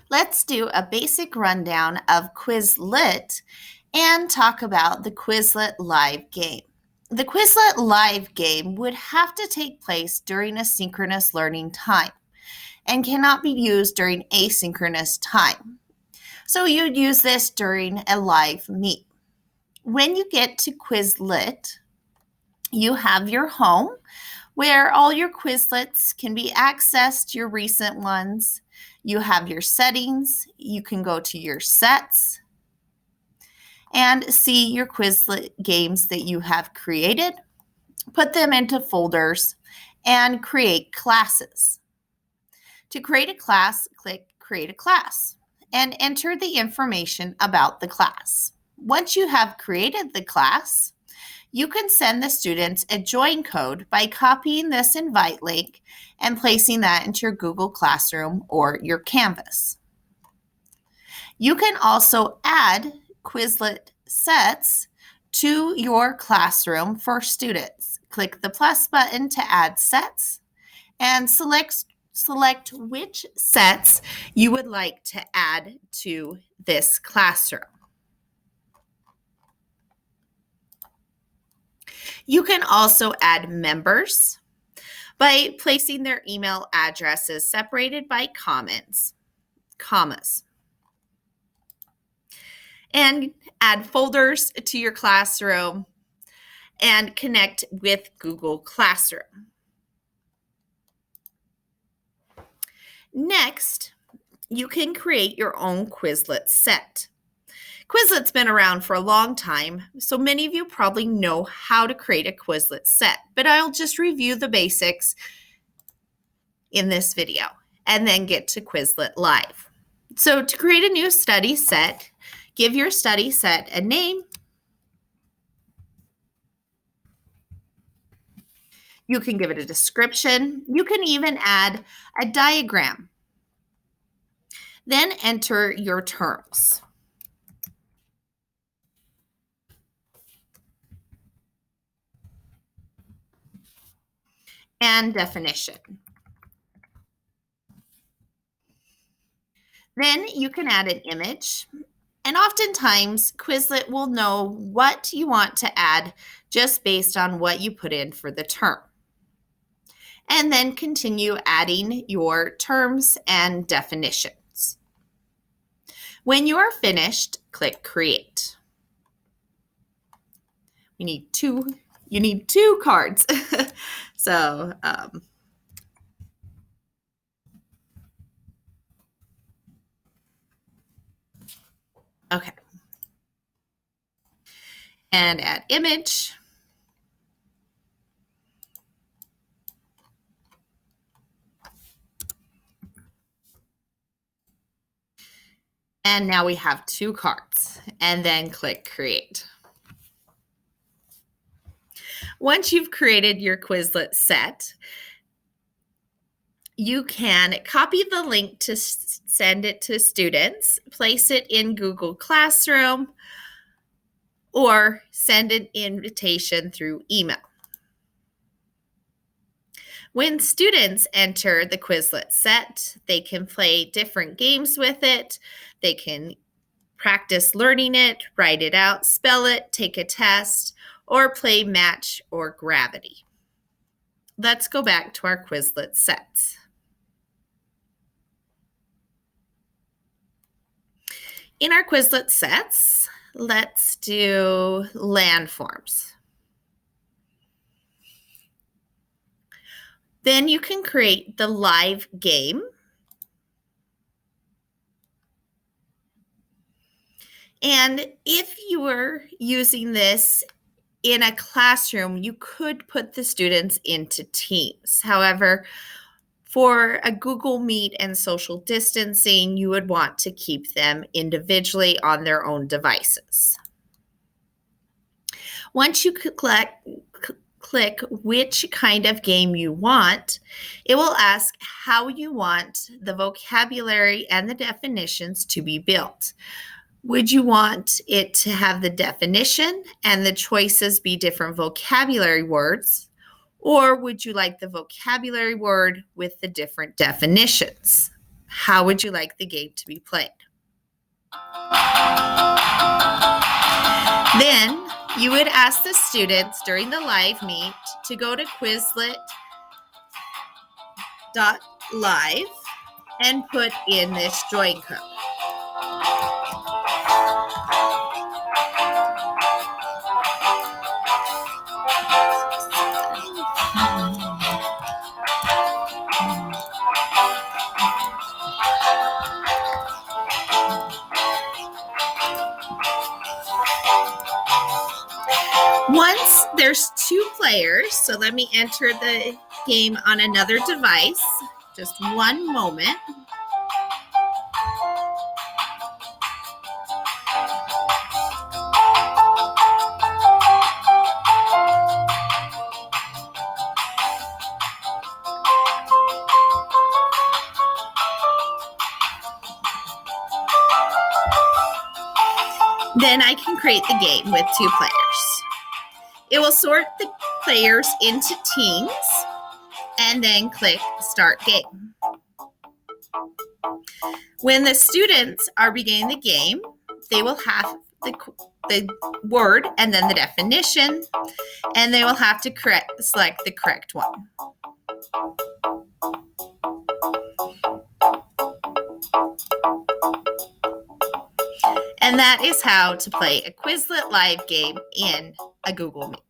Let's do a basic rundown of Quizlet and talk about the Quizlet live game. The Quizlet live game would have to take place during a synchronous learning time and cannot be used during asynchronous time. So you'd use this during a live meet. When you get to Quizlet, you have your home where all your Quizlets can be accessed, your recent ones. You have your settings. You can go to your sets and see your Quizlet games that you have created, put them into folders, and create classes. To create a class, click Create a Class and enter the information about the class. Once you have created the class, you can send the students a join code by copying this invite link and placing that into your Google Classroom or your Canvas. You can also add Quizlet sets to your classroom for students. Click the plus button to add sets and select which sets you would like to add to this classroom. You can also add members by placing their email addresses separated by commas, and add folders to your classroom and connect with Google Classroom. Next, you can create your own Quizlet set. Quizlet's been around for a long time, so many of you probably know how to create a Quizlet set, but I'll just review the basics in this video and then get to Quizlet Live. So to create a new study set, give your study set a name. You can give it a description. You can even add a diagram. Then enter your terms. And definition. Then you can add an image, and oftentimes Quizlet will know what you want to add just based on what you put in for the term. And then continue adding your terms and definitions. When you are finished, click Create. You need two cards. So, okay. And add image. And now we have two cards, and then click Create. Once you've created your Quizlet set, you can copy the link to send it to students, place it in Google Classroom, or send an invitation through email. When students enter the Quizlet set, they can play different games with it. They can practice learning it, write it out, spell it, take a test, or play match or gravity. Let's go back to our Quizlet sets. In our Quizlet sets, let's do landforms. Then you can create the live game. And if you were using this in a classroom, you could put the students into teams. However, for a Google Meet and social distancing, you would want to keep them individually on their own devices. Once you click which kind of game you want, it will ask how you want the vocabulary and the definitions to be built. Would you want it to have the definition and the choices be different vocabulary words? Or would you like the vocabulary word with the different definitions? How would you like the game to be played? Then you would ask the students during the live meet to go to Quizlet.live and put in this join code. Once there's 2 players, so let me enter the game on another device. Just one moment. Then I can create the game with 2 players. It will sort the players into teams and then click Start Game. When the students are beginning the game, they will have the word and then the definition, and they will have to select the correct one. And that is how to play a Quizlet live game in a Google Meet.